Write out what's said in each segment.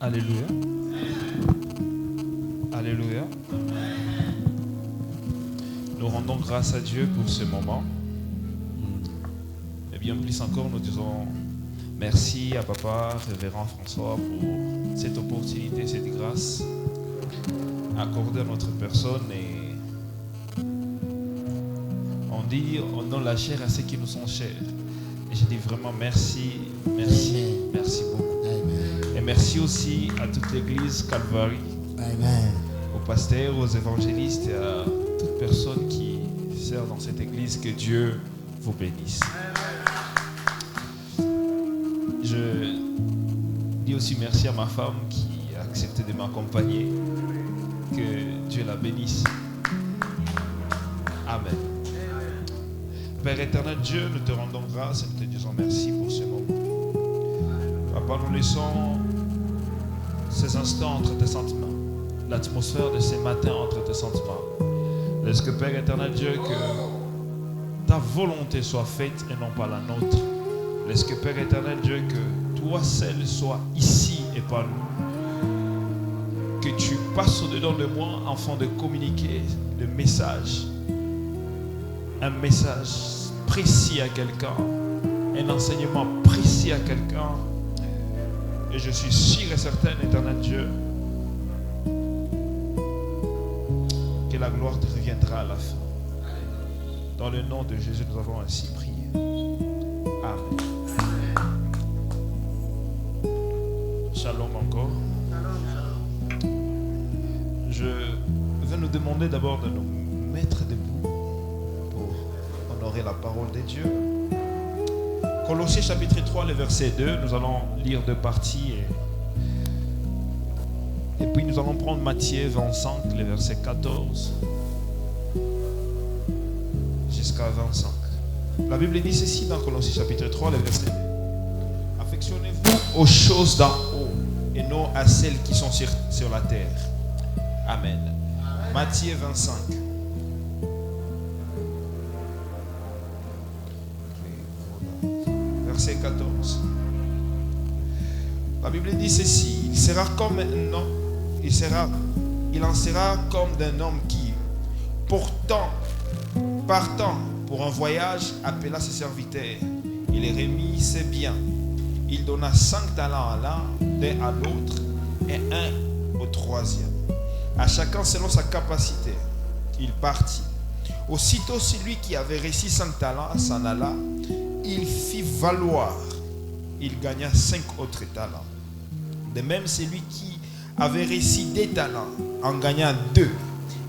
Alléluia. Alléluia. Nous rendons grâce à Dieu pour ce moment. Et bien plus encore, nous disons merci à Papa, Révérend François, pour cette opportunité, cette grâce accordée à notre personne. Et on dit, on donne la chair à ceux qui nous sont chers. Et je dis vraiment merci, merci, merci beaucoup. Amen. Et merci aussi à toute l'église Calvary, Amen. aux pasteurs, aux évangélistes et à toute personne qui sert dans cette église. Que Dieu vous bénisse. Je dis aussi merci à ma femme qui a accepté de m'accompagner. Que Dieu la bénisse. Amen. Père éternel Dieu, nous te rendons grâce et nous te disons merci pour ce moment. Papa, nous laissons ces instants entre tes sentiments, l'atmosphère de ces matins entre tes sentiments. Laisse que Père éternel Dieu, que ta volonté soit faite et non pas la nôtre. Laisse que Père éternel Dieu, que toi seul sois ici et pas nous. Que tu passes au-dedans de moi afin de communiquer le message. Un message précis à quelqu'un, un enseignement précis à quelqu'un. Et je suis sûr et certain, éternel Dieu, que la gloire te reviendra à la fin. Dans le nom de Jésus, nous avons ainsi prié. Amen. Shalom encore. Je vais nous demander d'abord de nous mettre debout pour honorer la parole de Dieu. Colossiens chapitre 3, le verset 2, nous allons lire deux parties et puis nous allons prendre Matthieu 25, le verset 14 jusqu'à 25. La Bible dit ceci dans Colossiens chapitre 3, le verset 2. Affectionnez-vous aux choses d'en haut et non à celles qui sont sur la terre. Amen. Matthieu 25. Verset 14. La Bible dit ceci: il sera comme un homme, il en sera comme d'un homme qui, partant pour un voyage, appela ses serviteurs. Il les remit ses biens. Il donna 5 talents à l'un, 1 à l'autre et 1 au troisième. À chacun selon sa capacité. Il partit. Aussitôt celui qui avait reçu 5 talents s'en alla. Il fit valoir. Il gagna 5 autres talents. De même, celui qui avait reçu 2 talents en gagna 2.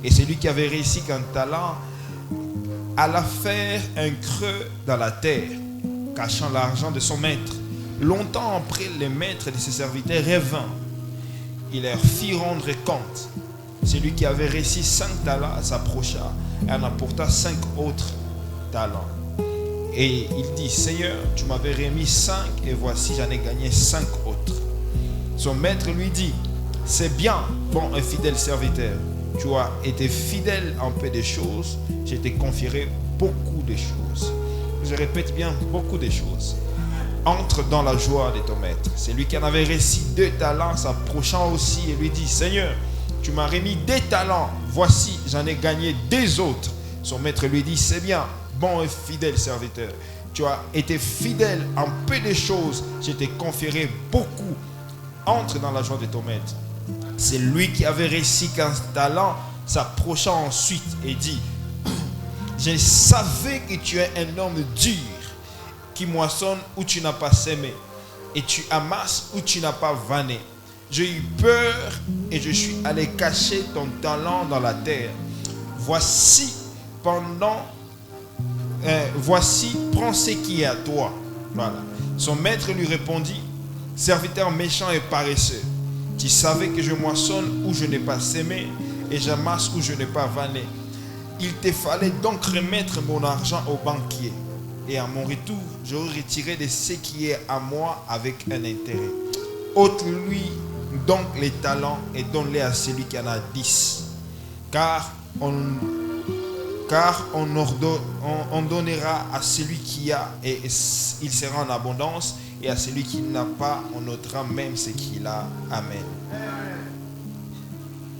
Et celui qui avait reçu qu'un talent alla faire un creux dans la terre, cachant l'argent de son maître. Longtemps après, le maître de ses serviteurs revint. Il leur fit rendre compte. Celui qui avait reçu 5 talents s'approcha et en apporta 5 autres talents. Et il dit: Seigneur, tu m'avais remis 5 et voici j'en ai gagné 5 autres. Son maître lui dit: c'est bien, bon et fidèle serviteur. Tu as été fidèle en peu de choses, je t'ai conféré beaucoup de choses. Je répète bien, beaucoup de choses. Entre dans la joie de ton maître. Celui qui en avait reçu 2 talents s'approchant aussi et lui dit: Seigneur, tu m'as remis 2 talents, voici j'en ai gagné 2 autres. Son maître lui dit: c'est bien, bon et fidèle serviteur. Tu as été fidèle en peu de choses, je t'ai conféré beaucoup. Entre dans la joie de ton maître. C'est lui qui avait reçu 15 talents s'approcha ensuite et dit: je savais que tu es un homme dur, qui moissonne où tu n'as pas semé et tu amasses où tu n'as pas vanné. J'ai eu peur et je suis allé cacher ton talent dans la terre. Voici, prends ce qui est à toi. Voilà. Son maître lui répondit: serviteur méchant et paresseux, tu savais que je moissonne où je n'ai pas semé et j'amasse où je n'ai pas vanné. Il te fallait donc remettre mon argent au banquier, et à mon retour, j'aurai retiré de ce qui est à moi avec un intérêt. Ôte-lui donc les talents et donne-les à celui qui en a 10. Car Car on donnera à celui qui a et il sera en abondance, et à celui qui n'a pas, on ôtera même ce qu'il a. Amen.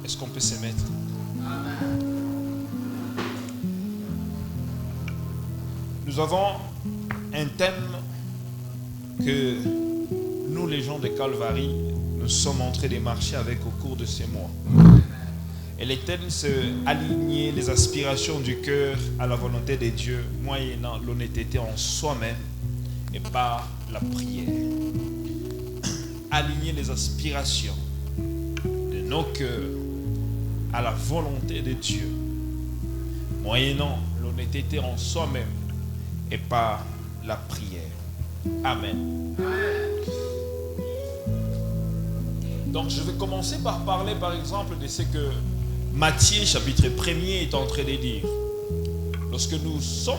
Est-ce qu'on peut se mettre? Nous avons un thème que nous, les gens de Calvary, nous sommes en train de marcher avec au cours de ces mois. Et le thème, c'est aligner les aspirations du cœur à la volonté de Dieu, moyennant l'honnêteté en soi-même et par la prière. Aligner les aspirations de nos cœurs à la volonté de Dieu, moyennant l'honnêteté en soi-même et par la prière. Amen. Donc je vais commencer par parler par exemple de ce que Matthieu chapitre 1er est en train de dire. Lorsque nous sommes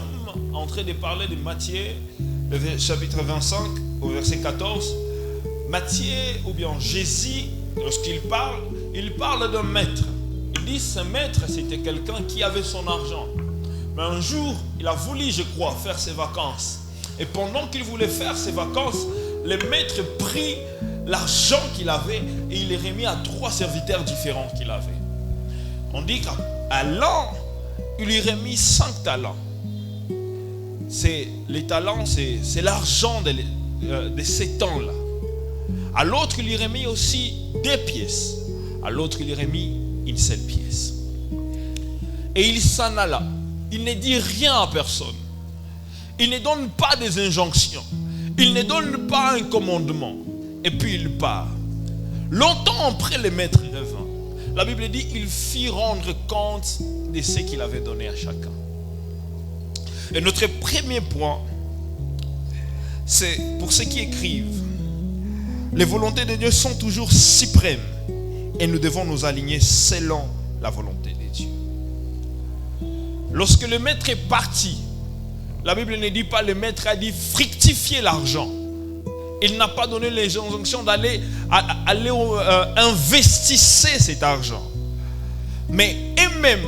en train de parler de Matthieu, le chapitre 25 au verset 14, Matthieu ou bien Jésus, lorsqu'il parle d'un maître. Il dit ce maître c'était quelqu'un qui avait son argent. Mais un jour, il a voulu, je crois, faire ses vacances. Et pendant qu'il voulait faire ses vacances, le maître prit l'argent qu'il avait et il les remis à 3 serviteurs différents qu'il avait. On dit qu'à l'un, il lui remis 5 talents. Les talents, c'est l'argent de ces temps-là. À l'autre, il lui remis aussi 2 pièces. À l'autre, il lui remis une seule pièce. Et il s'en alla. Il ne dit rien à personne. Il ne donne pas des injonctions. Il ne donne pas un commandement. Et puis il part. Longtemps après, le maître revint. La Bible dit il fit rendre compte de ce qu'il avait donné à chacun. Et notre premier point, c'est pour ceux qui écrivent. Les volontés de Dieu sont toujours suprêmes. Et nous devons nous aligner selon la volonté de Dieu. Lorsque le maître est parti, la Bible ne dit pas le maître a dit fructifier l'argent. Il n'a pas donné les injonctions d'aller investir cet argent. Mais eux-mêmes,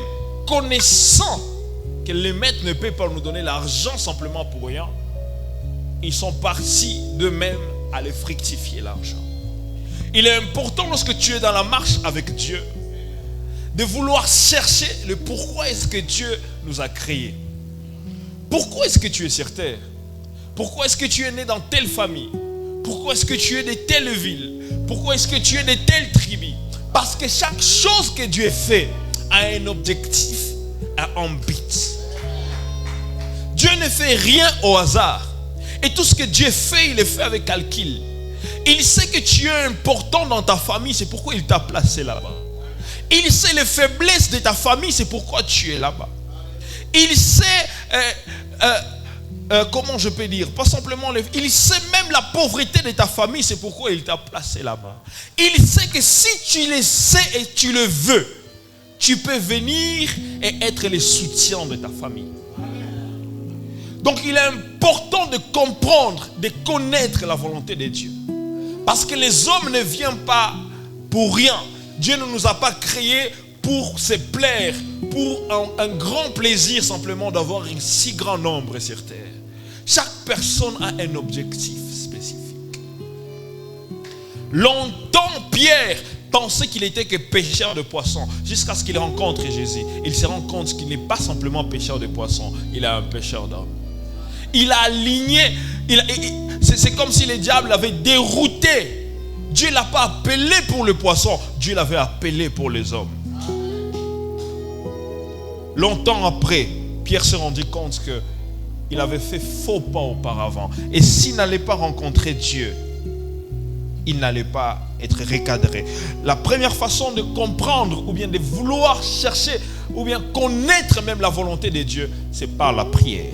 connaissant que le maître ne peut pas nous donner l'argent simplement pour rien, ils sont partis d'eux-mêmes à aller fructifier l'argent. Il est important lorsque tu es dans la marche avec Dieu de vouloir chercher le pourquoi est-ce que Dieu nous a créés. Pourquoi est-ce que tu es sur terre? Pourquoi est-ce que tu es né dans telle famille? Pourquoi est-ce que tu es de telle ville? Pourquoi est-ce que tu es de telle tribu? Parce que chaque chose que Dieu fait a un objectif, a un but. Dieu ne fait rien au hasard. Et tout ce que Dieu fait, il le fait avec calcul. Il sait que tu es important dans ta famille, c'est pourquoi il t'a placé là-bas. Il sait les faiblesses de ta famille, c'est pourquoi tu es là-bas. Il sait, comment je peux dire, pas simplement, il sait même la pauvreté de ta famille, c'est pourquoi il t'a placé là-bas. Il sait que si tu le sais et tu le veux, tu peux venir et être le soutien de ta famille. Donc il est important de comprendre, de connaître la volonté de Dieu. Parce que les hommes ne viennent pas pour rien. Dieu ne nous a pas créés pour se plaire, pour un grand plaisir simplement d'avoir un si grand nombre sur terre. Chaque personne a un objectif spécifique. Longtemps, Pierre pensait qu'il était que pêcheur de poissons, jusqu'à ce qu'il rencontre Jésus. Il se rend compte qu'il n'est pas simplement pêcheur de poissons, il est un pêcheur d'hommes. Il a aligné, c'est comme si le diable avait dérouté. Dieu ne l'a pas appelé pour le poisson, Dieu l'avait appelé pour les hommes. Longtemps après, Pierre se rendit compte qu'il avait fait faux pas auparavant. Et s'il n'allait pas rencontrer Dieu, il n'allait pas être recadré. La première façon de comprendre ou bien de vouloir chercher ou bien connaître même la volonté de Dieu, c'est par la prière.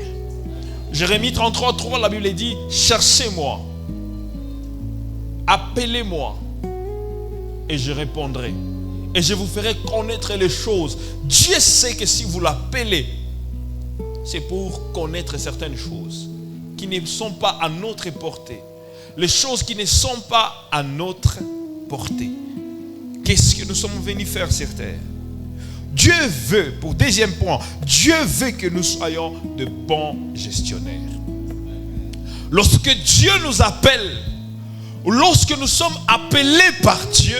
Jérémie 33:3, la Bible dit « Cherchez-moi, appelez-moi et je répondrai. Et je vous ferai connaître les choses. » Dieu sait que si vous l'appelez, c'est pour connaître certaines choses qui ne sont pas à notre portée. Les choses qui ne sont pas à notre portée. Qu'est-ce que nous sommes venus faire sur terre? Dieu veut, pour deuxième point, Dieu veut que nous soyons de bons gestionnaires. Lorsque Dieu nous appelle, ou lorsque nous sommes appelés par Dieu,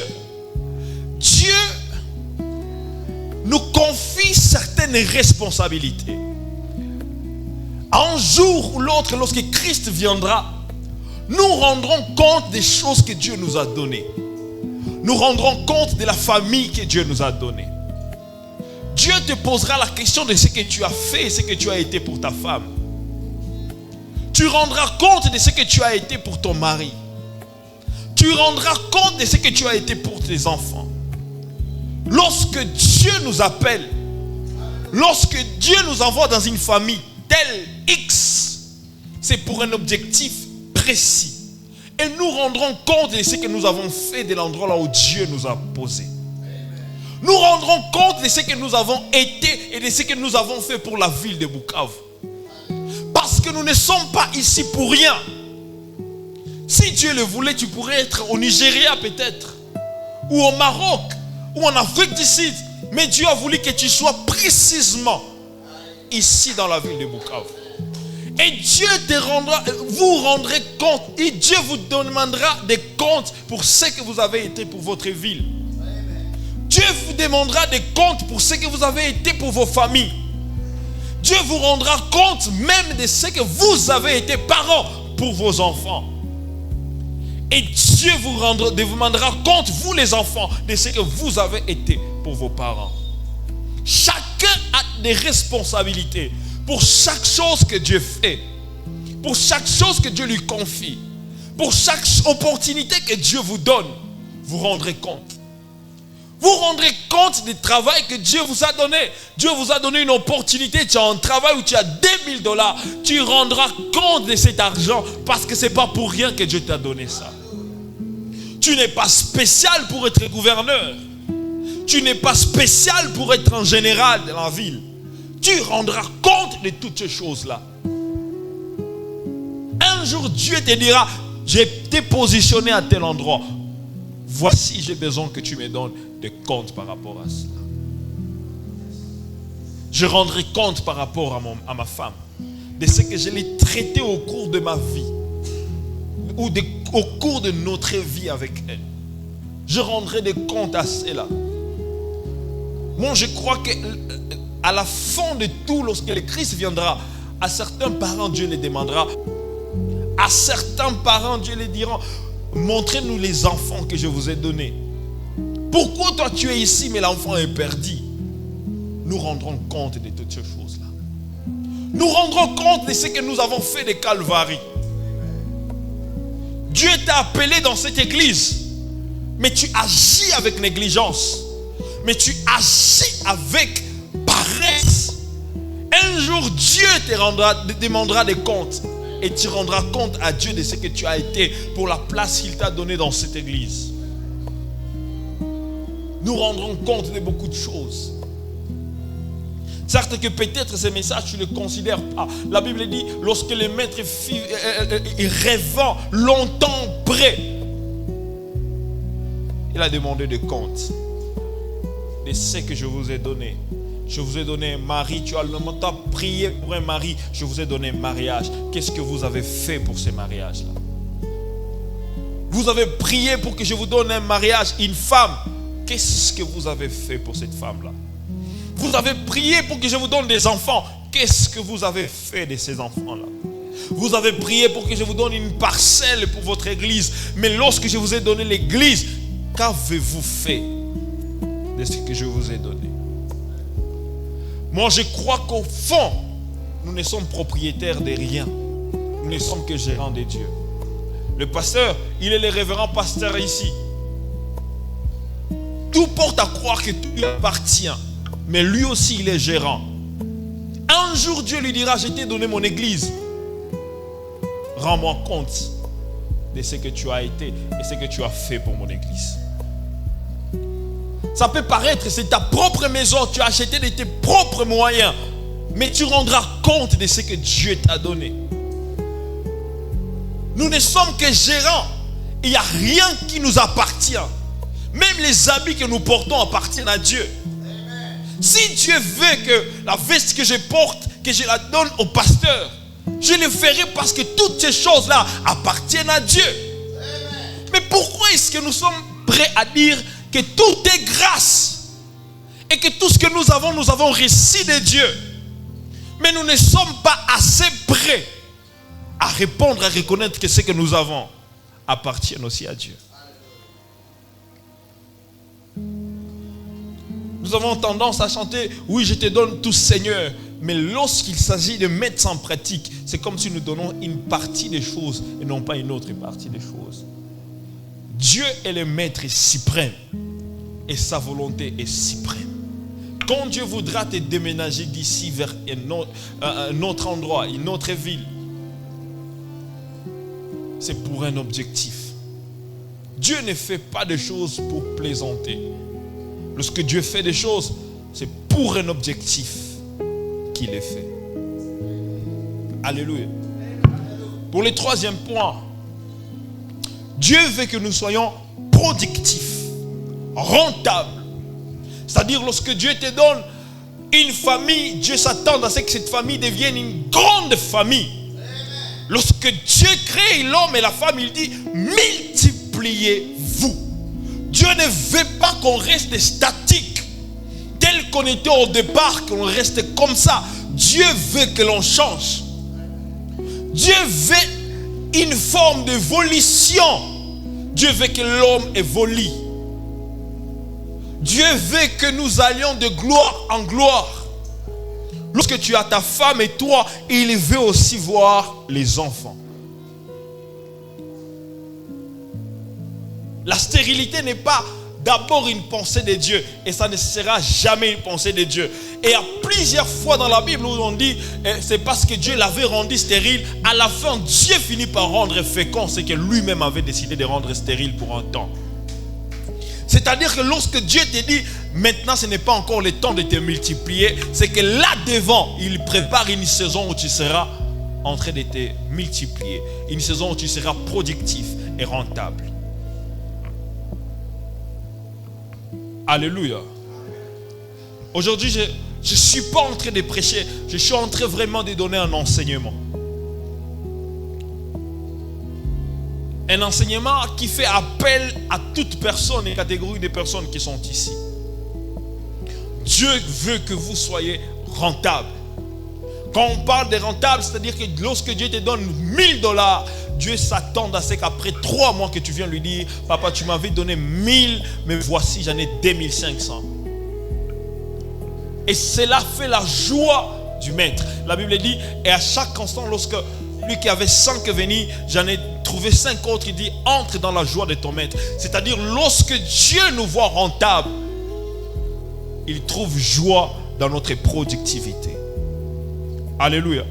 Dieu nous confie certaines responsabilités. Un jour ou l'autre, lorsque Christ viendra, nous rendrons compte des choses que Dieu nous a données. Nous rendrons compte de la famille que Dieu nous a donnée. Dieu te posera la question de ce que tu as fait et ce que tu as été pour ta femme. Tu rendras compte de ce que tu as été pour ton mari. Tu rendras compte de ce que tu as été pour tes enfants. Lorsque Dieu nous appelle, lorsque Dieu nous envoie dans une famille telle X, c'est pour un objectif précis. Et nous rendrons compte de ce que nous avons fait de l'endroit là où Dieu nous a posé. Nous rendrons compte de ce que nous avons été et de ce que nous avons fait pour la ville de Bukavu. Parce que nous ne sommes pas ici pour rien. Si Dieu le voulait, tu pourrais être au Nigeria peut-être, ou au Maroc, ou en Afrique du Sud. Mais Dieu a voulu que tu sois précisément ici dans la ville de Bukavu. Et Dieu vous rendrez compte, et Dieu vous demandera des comptes pour ce que vous avez été pour votre ville. Dieu vous demandera des comptes pour ce que vous avez été pour vos familles. Dieu vous rendra compte même de ce que vous avez été parents pour vos enfants. Et Dieu vous demandera compte, vous les enfants, de ce que vous avez été pour vos parents. Chacun a des responsabilités pour chaque chose que Dieu fait, pour chaque chose que Dieu lui confie, pour chaque opportunité que Dieu vous donne. Vous rendrez compte. Vous rendrez compte du travail que Dieu vous a donné. Dieu vous a donné une opportunité. Tu as un travail où tu as $2000. Tu rendras compte de cet argent parce que ce n'est pas pour rien que Dieu t'a donné ça. Tu n'es pas spécial pour être gouverneur. Tu n'es pas spécial pour être un général de la ville. Tu rendras compte de toutes ces choses-là. Un jour, Dieu te dira, j'ai été positionné à tel endroit. Voici, j'ai besoin que tu me donnes des comptes par rapport à cela. Je rendrai compte par rapport à ma femme de ce que je l'ai traité au cours de ma vie ou au cours de notre vie avec elle. Je rendrai des comptes à cela. Moi, je crois qu'à la fin de tout, lorsque le Christ viendra, à certains parents, Dieu les demandera. À certains parents, Dieu les dira, montrez-nous les enfants que je vous ai donnés. Pourquoi toi tu es ici mais l'enfant est perdu? Nous rendrons compte de toutes ces choses-là. Nous rendrons compte de ce que nous avons fait de Calvary. Dieu t'a appelé dans cette église, mais tu agis avec négligence, mais tu agis avec paresse. Un jour Dieu te demandera des comptes et tu rendras compte à Dieu de ce que tu as été pour la place qu'il t'a donnée dans cette église. Nous rendrons compte de beaucoup de choses. Certes que peut-être ces messages, tu ne les considères pas. La Bible dit, lorsque les maîtres rêvant longtemps près, il a demandé des comptes de ce que je vous ai donné. Je vous ai donné un mari, tu as longtemps prié pour un mari, je vous ai donné un mariage. Qu'est-ce que vous avez fait pour ce mariage-là? Vous avez prié pour que je vous donne un mariage, une femme. Qu'est-ce que vous avez fait pour cette femme-là? Vous avez prié pour que je vous donne des enfants. Qu'est-ce que vous avez fait de ces enfants-là? Vous avez prié pour que je vous donne une parcelle pour votre église. Mais lorsque je vous ai donné l'église, qu'avez-vous fait de ce que je vous ai donné? Moi, je crois qu'au fond, nous ne sommes propriétaires de rien. Nous ne sommes que gérants de Dieu. Le pasteur, il est le révérend pasteur ici. Tout porte à croire que tout lui appartient. Mais lui aussi, il est gérant. Un jour, Dieu lui dira, je t'ai donné mon église. Rends-moi compte de ce que tu as été et ce que tu as fait pour mon église. Ça peut paraître, c'est ta propre maison, tu as acheté de tes propres moyens. Mais tu rendras compte de ce que Dieu t'a donné. Nous ne sommes que gérants. Il n'y a rien qui nous appartient. Même les habits que nous portons appartiennent à Dieu. Si Dieu veut que la veste que je porte, que je la donne au pasteur, je le ferai parce que toutes ces choses-là appartiennent à Dieu. Mais pourquoi est-ce que nous sommes prêts à dire que tout est grâce et que tout ce que nous avons reçu de Dieu, mais nous ne sommes pas assez prêts à répondre, à reconnaître que ce que nous avons appartient aussi à Dieu. Nous avons tendance à chanter, oui, je te donne tout, Seigneur. Mais lorsqu'il s'agit de mettre ça en pratique, c'est comme si nous donnons une partie des choses et non pas une autre partie des choses. Dieu est le maître suprême et sa volonté est suprême. Quand Dieu voudra te déménager d'ici vers un autre endroit, une autre ville, c'est pour un objectif. Dieu ne fait pas des choses pour plaisanter. Lorsque Dieu fait des choses, c'est pour un objectif qu'il est fait. Alléluia. Pour le troisième point, Dieu veut que nous soyons productifs, rentables. C'est-à-dire lorsque Dieu te donne une famille, Dieu s'attend à ce que cette famille devienne une grande famille. Lorsque Dieu crée l'homme et la femme, il dit multipliez-vous. Dieu ne veut pas qu'on reste statique, tel qu'on était au départ, qu'on reste comme ça. Dieu veut que l'on change. Dieu veut une forme d'évolution. Dieu veut que l'homme évolue. Dieu veut que nous allions de gloire en gloire. Lorsque tu as ta femme et toi, il veut aussi voir les enfants. La stérilité n'est pas d'abord une pensée de Dieu, et ça ne sera jamais une pensée de Dieu. Et il y a plusieurs fois dans la Bible où on dit c'est parce que Dieu l'avait rendu stérile. À la fin, Dieu finit par rendre fécond ce que lui-même avait décidé de rendre stérile pour un temps. C'est-à-dire que lorsque Dieu te dit maintenant ce n'est pas encore le temps de te multiplier, c'est que là devant il prépare une saison où tu seras en train de te multiplier, une saison où tu seras productif et rentable. Alléluia. Aujourd'hui, je ne suis pas en train de prêcher, je suis en train vraiment de donner un enseignement. Un enseignement qui fait appel à toute personne et catégorie de personnes qui sont ici. Dieu veut que vous soyez rentable. Quand on parle de rentable, c'est-à-dire que lorsque Dieu te donne $1000, Dieu s'attend à ce qu'après 3 mois que tu viens lui dire, papa, tu m'avais donné 1000, mais voici, j'en ai 2500. Et cela fait la joie du maître. La Bible dit, et à chaque instant, lorsque lui qui avait 5 venus, j'en ai trouvé 5 autres, il dit, entre dans la joie de ton maître. C'est-à-dire, lorsque Dieu nous voit rentables, il trouve joie dans notre productivité. Alléluia.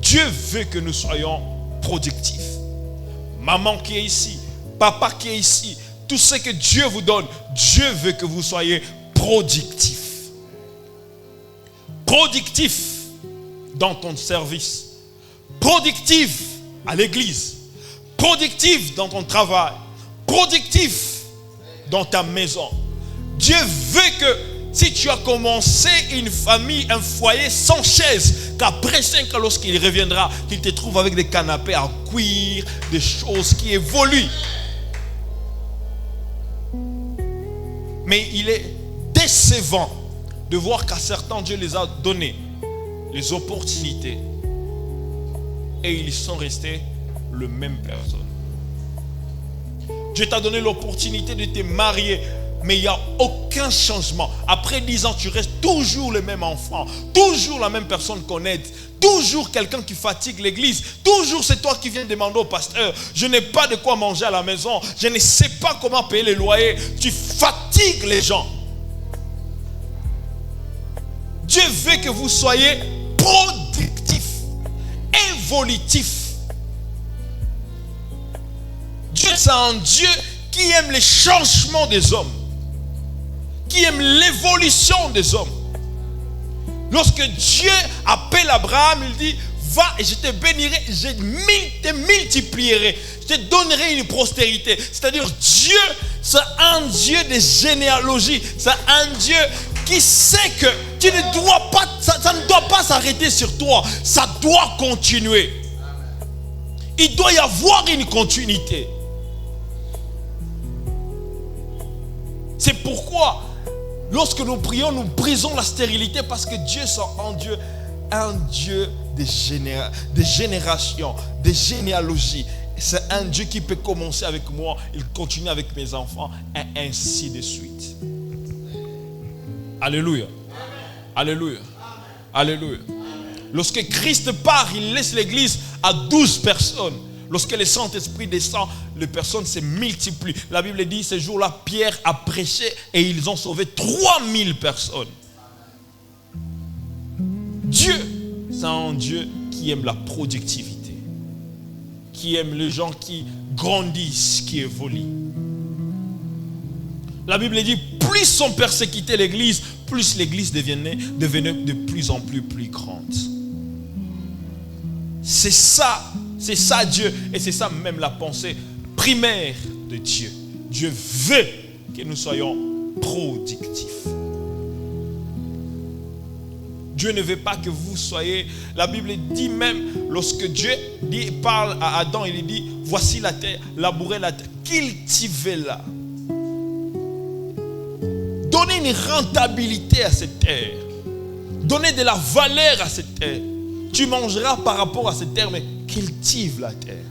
Dieu veut que nous soyons productifs. Maman qui est ici, papa qui est ici, tout ce que Dieu vous donne, Dieu veut que vous soyez productifs. Productif dans ton service, productif à l'église, productif dans ton travail, productif dans ta maison. Dieu veut que si tu as commencé une famille, un foyer sans chaise, qu'après 5 ans, lorsqu'il reviendra, qu'il te trouve avec des canapés à cuire, des choses qui évoluent. Mais il est décevant de voir qu'à certains, Dieu les a donné les opportunités et ils sont restés les mêmes personnes. Dieu t'a donné l'opportunité de te marier, mais il n'y a aucun changement. Après 10 ans, tu restes toujours le même enfant, toujours la même personne qu'on aide, toujours quelqu'un qui fatigue l'église, toujours c'est toi qui viens demander au pasteur, je n'ai pas de quoi manger à la maison, je ne sais pas comment payer les loyers. Tu fatigues les gens. Dieu veut que vous soyez productifs, évolutifs. Dieu, c'est un Dieu qui aime les changements des hommes, qui aime l'évolution des hommes. Lorsque Dieu appelle Abraham, il dit, va et je te bénirai, je te multiplierai, je te donnerai une postérité. C'est-à-dire Dieu, c'est un Dieu de généalogie, c'est un Dieu qui sait que tu ne dois pas, ça ne doit pas s'arrêter sur toi, ça doit continuer. Il doit y avoir une continuité. C'est pourquoi, lorsque nous prions, nous brisons la stérilité, parce que Dieu est un Dieu des générations, des généalogies. C'est un Dieu qui peut commencer avec moi, il continue avec mes enfants, et ainsi de suite. Alléluia. Alléluia. Alléluia. Lorsque Christ part, il laisse l'église à 12 personnes. Lorsque le Saint-Esprit descend, les personnes se multiplient. La Bible dit, ce jour-là, Pierre a prêché et ils ont sauvé 3000 personnes. Dieu, c'est un Dieu qui aime la productivité, qui aime les gens qui grandissent, qui évoluent. La Bible dit, plus sont persécutés l'église, plus l'église devenait de plus en plus grande. C'est ça Dieu, et c'est ça même la pensée primaire de Dieu. Dieu veut que nous soyons productifs. Dieu ne veut pas que vous soyez... La Bible dit même, lorsque Dieu parle à Adam, il dit, voici la terre, labourez la terre, cultivez-la. Donnez une rentabilité à cette terre. Donnez de la valeur à cette terre. Tu mangeras par rapport à cette terre, mais cultive la terre.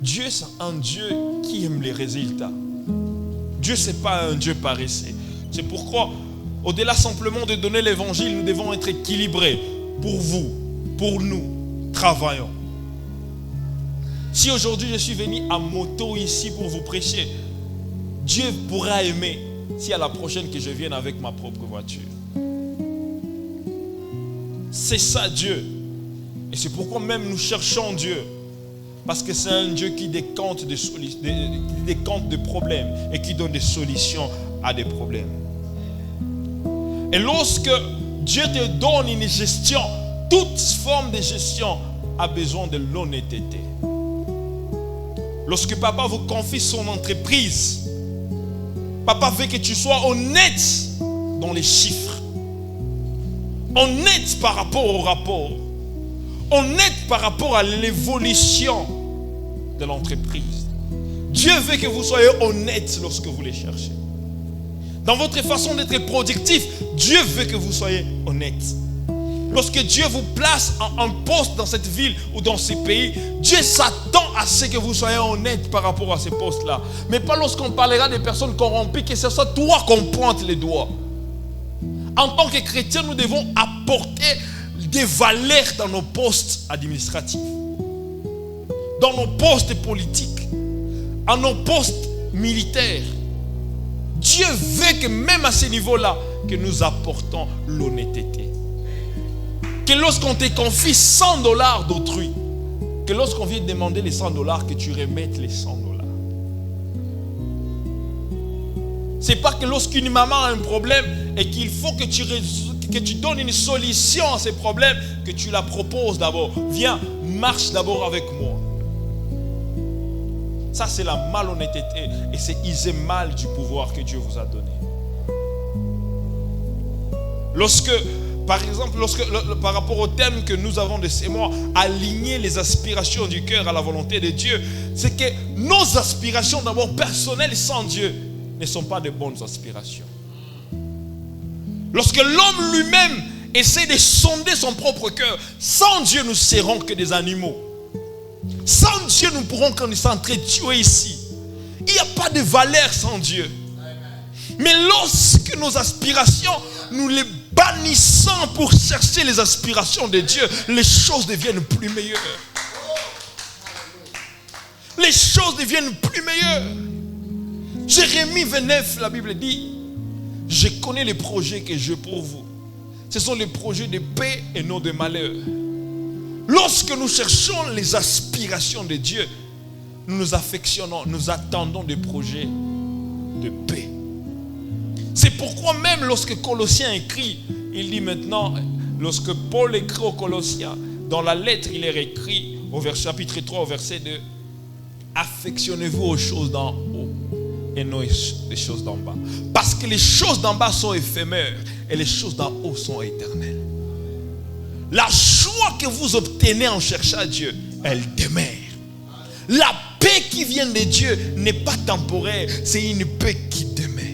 Dieu, c'est un Dieu qui aime les résultats. Dieu, ce n'est pas un Dieu paresseux. C'est pourquoi, au-delà simplement de donner l'évangile, nous devons être équilibrés. Pour vous, pour nous, travaillons. Si aujourd'hui je suis venu à moto ici pour vous prêcher, Dieu pourra aimer si à la prochaine que je vienne avec ma propre voiture. C'est ça Dieu. Et c'est pourquoi même nous cherchons Dieu. Parce que c'est un Dieu qui décante de problèmes et qui donne des solutions à des problèmes. Et lorsque Dieu te donne une gestion, toute forme de gestion a besoin de l'honnêteté. Lorsque papa vous confie son entreprise, papa veut que tu sois honnête dans les chiffres, honnête par rapport au rapport, honnête par rapport à l'évolution de l'entreprise. Dieu veut que vous soyez honnête lorsque vous les cherchez. Dans votre façon d'être productif, Dieu veut que vous soyez honnête. Lorsque Dieu vous place en poste dans cette ville ou dans ce pays, Dieu s'attend à ce que vous soyez honnête par rapport à ces postes-là. Mais pas lorsqu'on parlera des personnes corrompues, que ce soit toi qu'on pointe les doigts. En tant que chrétiens, nous devons apporter des valeurs dans nos postes administratifs, dans nos postes politiques, à nos postes militaires. Dieu veut que même à ce niveau-là, que nous apportons l'honnêteté. Que lorsqu'on te confie $100 d'autrui, que lorsqu'on vient demander les $100, que tu remettes les $100. C'est pas que lorsqu'une maman a un problème et qu'il faut que tu donnes une solution à ces problèmes, que tu la proposes d'abord. Viens, marche d'abord avec moi. Ça, c'est la malhonnêteté et c'est user mal du pouvoir que Dieu vous a donné. Par exemple, par rapport au thème que nous avons de ces mois, aligner les aspirations du cœur à la volonté de Dieu, c'est que nos aspirations d'abord personnelles sans Dieu ne sont pas de bonnes aspirations. Lorsque l'homme lui-même essaie de sonder son propre cœur, sans Dieu nous serons que des animaux. Sans Dieu nous pourrons qu'on s'entretuer ici. Il n'y a pas de valeur sans Dieu. Mais lorsque nos aspirations, nous les bannissons pour chercher les aspirations de Dieu, les choses deviennent plus meilleures. Les choses deviennent plus meilleures. Jérémie 29, la Bible dit, je connais les projets que j'ai pour vous. Ce sont les projets de paix et non de malheur. Lorsque nous cherchons les aspirations de Dieu, nous nous affectionnons, nous attendons des projets de paix. C'est pourquoi même lorsque Colossiens écrit, il dit maintenant, lorsque Paul écrit aux Colossiens, dans la lettre il est écrit au chapitre 3 au verset 2, affectionnez-vous aux choses d'en haut, et non les choses d'en bas. Parce que les choses d'en bas sont éphémères et les choses d'en haut sont éternelles. La joie que vous obtenez en cherchant Dieu, elle demeure. La paix qui vient de Dieu n'est pas temporaire, c'est une paix qui demeure.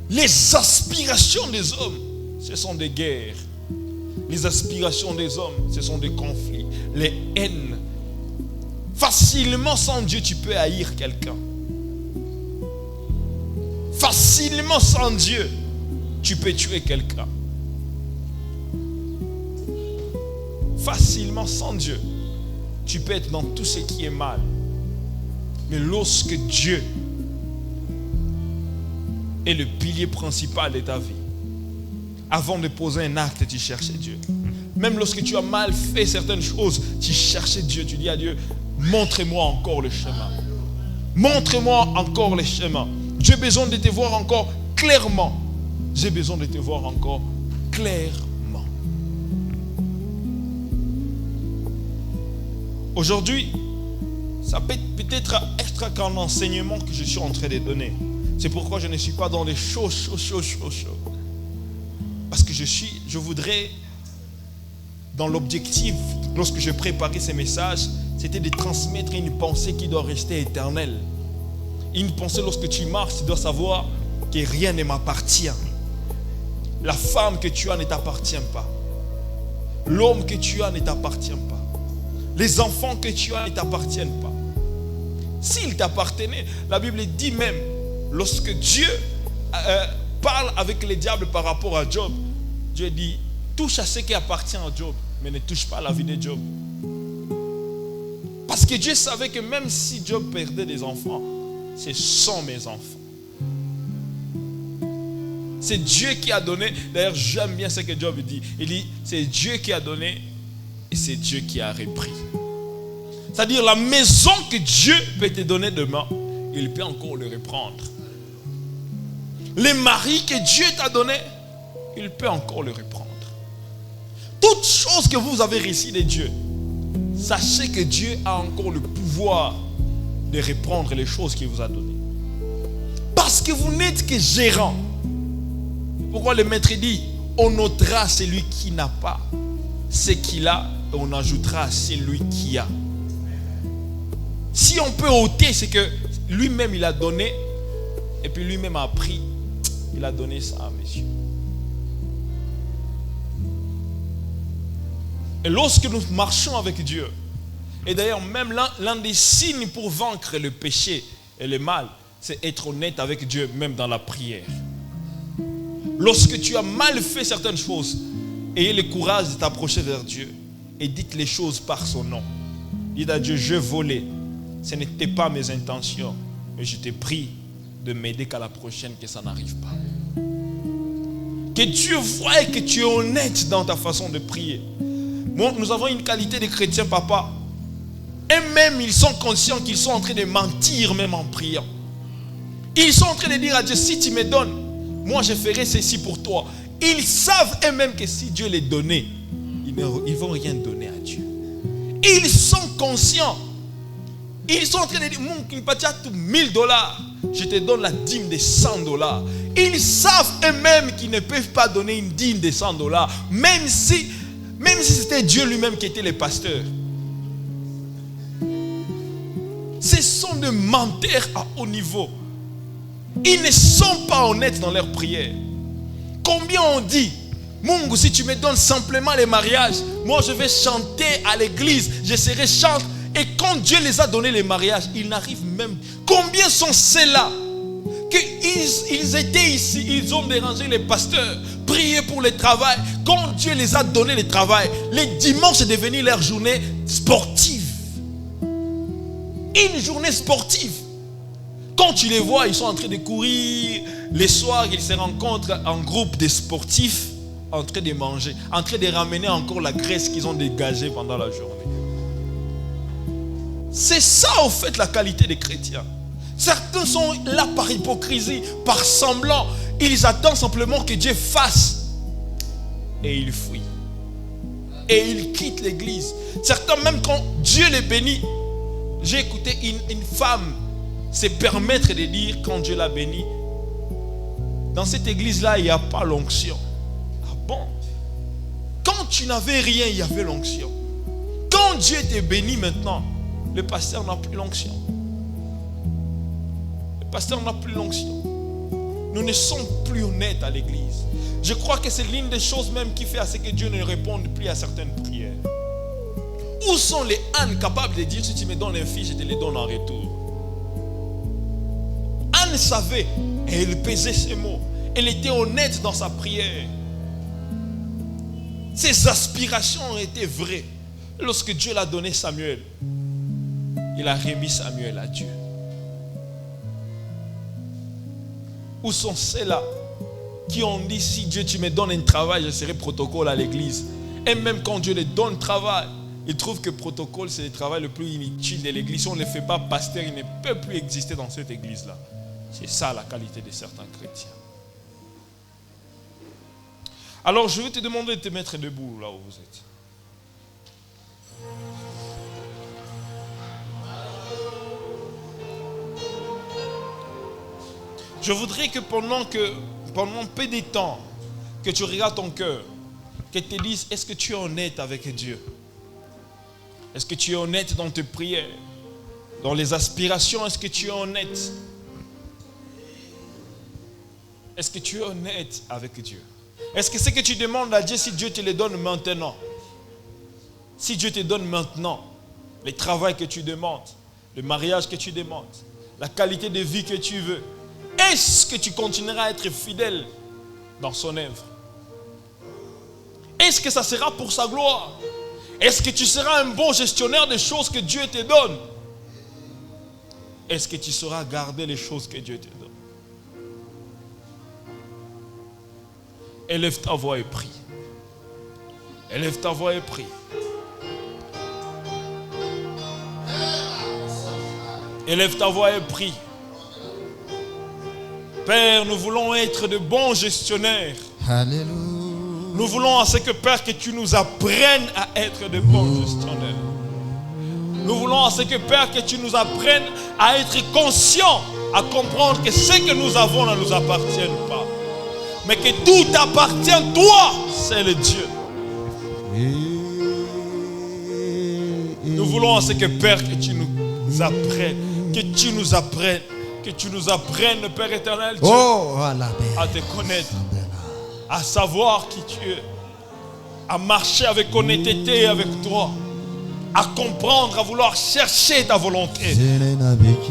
Les aspirations des hommes, ce sont des guerres. Les aspirations des hommes, ce sont des conflits, les haines. Facilement, sans Dieu, tu peux haïr quelqu'un. Facilement, sans Dieu, tu peux tuer quelqu'un. Facilement, sans Dieu, tu peux être dans tout ce qui est mal. Mais lorsque Dieu est le pilier principal de ta vie, avant de poser un acte, tu cherchais Dieu. Même lorsque tu as mal fait certaines choses, tu cherchais Dieu. Tu dis à Dieu, montre-moi encore le chemin. Montre-moi encore le chemin. J'ai besoin de te voir encore clairement. J'ai besoin de te voir encore clairement. Aujourd'hui, ça peut peut-être être qu'un enseignement que je suis en train de donner. C'est pourquoi je ne suis pas dans les chauds. Parce que je voudrais, dans l'objectif, lorsque je préparais ces messages, c'était de transmettre une pensée qui doit rester éternelle. Une pensée, lorsque tu marches, tu dois savoir que rien ne m'appartient. La femme que tu as ne t'appartient pas. L'homme que tu as ne t'appartient pas. Les enfants que tu as ne t'appartiennent pas. S'ils t'appartenaient, la Bible dit même, lorsque Dieu parle avec les diables par rapport à Job, Dieu dit, touche à ce qui appartient à Job, mais ne touche pas à la vie de Job. Parce que Dieu savait que même si Job perdait des enfants, ce sont mes enfants. C'est Dieu qui a donné. D'ailleurs, j'aime bien ce que Job dit. Il dit, c'est Dieu qui a donné et c'est Dieu qui a repris. C'est-à-dire, la maison que Dieu peut te donner demain, il peut encore le reprendre. Les maris que Dieu t'a donné, il peut encore le reprendre. Toute chose que vous avez reçue de Dieu, sachez que Dieu a encore le pouvoir de reprendre les choses qu'il vous a données. Parce que vous n'êtes que gérant. Pourquoi le maître dit, on ôtera celui qui n'a pas ce qu'il a et on ajoutera celui qui a. Si on peut ôter, c'est que lui-même il a donné et puis lui-même a pris. Il a donné ça à monsieur. Et lorsque nous marchons avec Dieu, et d'ailleurs même l'un des signes pour vaincre le péché et le mal, c'est être honnête avec Dieu, même dans la prière. Lorsque tu as mal fait certaines choses, ayez le courage de t'approcher vers Dieu et dites les choses par son nom. Dites à Dieu, je volais, ce n'était pas mes intentions, mais je te prie de m'aider qu'à la prochaine que ça n'arrive pas. Que Dieu voie que tu es honnête dans ta façon de prier. Bon, nous avons une qualité de chrétiens, papa. Et même ils sont conscients qu'ils sont en train de mentir même en priant. Ils sont en train de dire à Dieu, si tu me donnes, moi je ferai ceci pour toi. Ils savent eux-mêmes que si Dieu les donnait, ils ne vont rien donner à Dieu. Ils sont conscients. Ils sont en train de dire, mon kimpatia tout $1000, je te donne la dîme de $100. Ils savent eux-mêmes qu'ils ne peuvent pas donner une dîme de $100, même si c'était Dieu lui-même qui était le pasteur. Ce sont des menteurs à haut niveau. Ils ne sont pas honnêtes dans leurs prières. Combien on dit, Mungu, si tu me donnes simplement les mariages, moi je vais chanter à l'église, je serai chante. Et quand Dieu les a donné les mariages, ils n'arrivent même. Combien sont ceux-là qu'ils étaient ici, ils ont dérangé les pasteurs, prié pour le travail. Quand Dieu les a donné le travail, les dimanches est devenu leur journée sportive. Une journée sportive. Quand tu les vois, ils sont en train de courir. Les soirs, ils se rencontrent en groupe de sportifs, en train de manger, en train de ramener encore la graisse qu'ils ont dégagée pendant la journée. C'est ça, au fait, la qualité des chrétiens. Certains sont là par hypocrisie, par semblant. Ils attendent simplement que Dieu fasse. Et ils fuient. et ils quittent l'église. Certains, même quand Dieu les bénit, j'ai écouté une femme se permettre de dire quand Dieu l'a béni, dans cette église-là, il n'y a pas l'onction. Ah bon? Quand tu n'avais rien, il y avait l'onction. Quand Dieu t'est béni maintenant, le pasteur n'a plus l'onction. Le pasteur n'a plus l'onction. Nous ne sommes plus honnêtes à l'église. Je crois que c'est l'une des choses même qui fait à ce que Dieu ne réponde plus à certaines prières. Où sont les ânes capables de dire si tu me donnes un fils, je te le donne en retour? Anne savait et elle pesait ses mots. Elle était honnête dans sa prière. Ses aspirations ont été vraies. Lorsque Dieu l'a donné Samuel, il a remis Samuel à Dieu. Où sont ceux-là qui ont dit si Dieu tu me donnes un travail, je serai protocole à l'église? Et même quand Dieu les donne travail, ils trouvent que protocole c'est le travail le plus inutile de l'église. Si on ne le fait pas pasteur, il ne peut plus exister dans cette église-là. C'est ça la qualité de certains chrétiens. Alors je vais te demander de te mettre debout là où vous êtes. Je voudrais que pendant peu de temps, que tu regardes ton cœur, que tu te dises, est-ce que tu es honnête avec Dieu? Est-ce que tu es honnête dans tes prières? Dans les aspirations, est-ce que tu es honnête? Est-ce que tu es honnête avec Dieu? Est-ce que ce que tu demandes à Dieu, si Dieu te le donne maintenant, si Dieu te donne maintenant, le travail que tu demandes, le mariage que tu demandes, la qualité de vie que tu veux, est-ce que tu continueras à être fidèle dans son œuvre? Est-ce que ça sera pour sa gloire? Est-ce que tu seras un bon gestionnaire des choses que Dieu te donne? Est-ce que tu sauras garder les choses que Dieu te donne? Élève ta voix et prie. Élève ta voix et prie. Élève ta voix et prie. Père, nous voulons être de bons gestionnaires. Alléluia. Nous voulons à ce que, Père, que tu nous apprennes à être de bons gestionnaires. Nous voulons à ce que, Père, que tu nous apprennes à être conscients, à comprendre que ce que nous avons ne nous appartient pas. Mais que tout appartient à toi, c'est le Dieu. Nous voulons à ce que, Père, que tu nous apprennes, que tu nous apprennes, que tu nous apprennes, Père éternel, Dieu, à te connaître, à savoir qui tu es, à marcher avec honnêteté avec toi, à comprendre, à vouloir chercher ta volonté,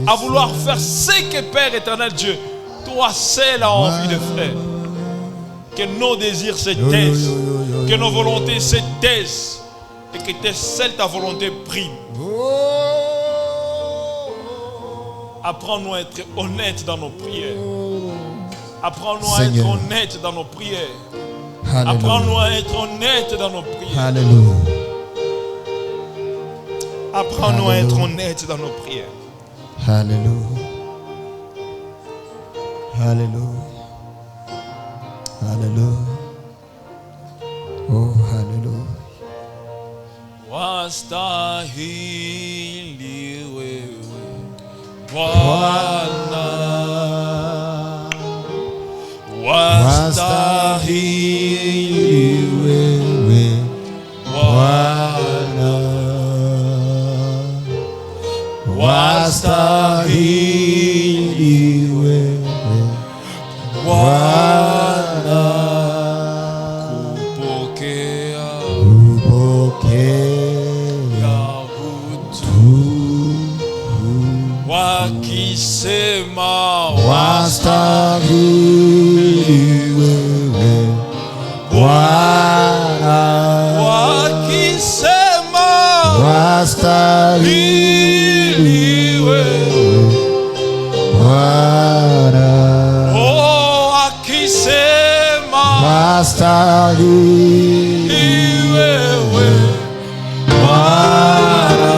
à vouloir faire ce que, Père éternel Dieu, toi seul as envie de faire. Que nos désirs se taisent, que nos volontés se taisent, et que seule ta volonté prime. Apprends-nous à être honnêtes dans nos prières. Apprends-nous à être honnêtes dans nos prières. Apprends-nous à être honnêtes dans nos prières. Alléluia. Apprends-nous à être honnêtes dans nos prières. Alléluia. Alléluia. Alléluia. Oh, alléluia. Wastahili wewe Bwana, wastahili wewe Bwana, wastahili wewe Bwana, kupokea utu, wakisema wastahili wewe Bwana, wakisema wastahili wewe Bwana, oh, wakisema wastahili wewe Bwana,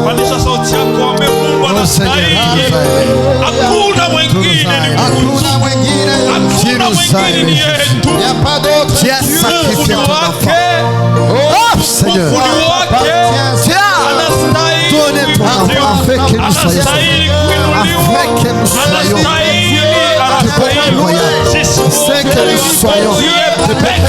Wanisha sauti yako wame Mungu anastahili. Hakuna mwingine ni Mungu. Hakuna mwingine ni yetu. Tu as sacrifié ton enfant. Oh Seigneur, donnez ton enfant afin que nous soyons de bon voyage, afin que nous soyons de bon voyage, afin que nous soyons la foi.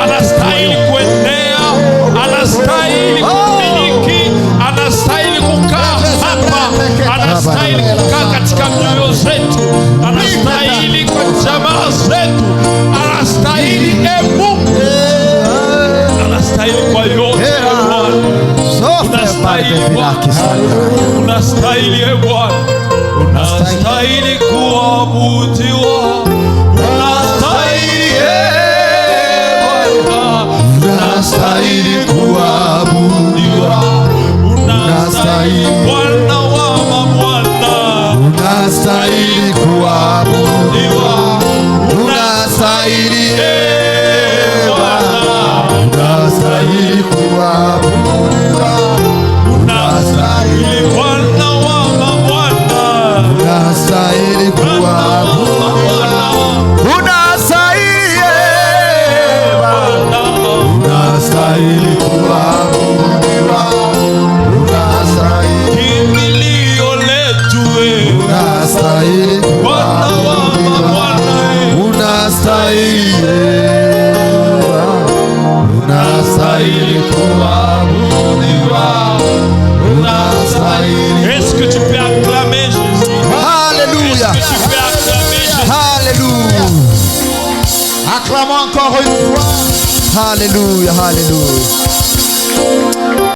Anastahili kuenea, anastahili kumiliki, anastahili kukaa hapa, anastahili kukaa katika mioyo zetu, anastahili kwa jamaa zetu, anastahili Mungu, anastahili kwa yote Bwana, unastahili Bwana, unastahili Bwana, unastahili kuabudiwa. Unastahili kuabudiwa, unastahili Bwana wa mabwana, unastahili kuabudiwa, unastahili Bwana, unastahili kuabudiwa, unastahili Bwana wa mabwana, unastahili kuabudiwa, unastahili kuabudiwa, unastahili kimbilio letu, unastahili Bwana wa mabwana, unastahili, unastahili kuabudiwa, unastahili. Est-ce que tu peux acclamer Jésus? Alléluia. Est-ce que tu peux acclamer Jésus? Alléluia. Acclamons encore une fois. Alléluia, alléluia.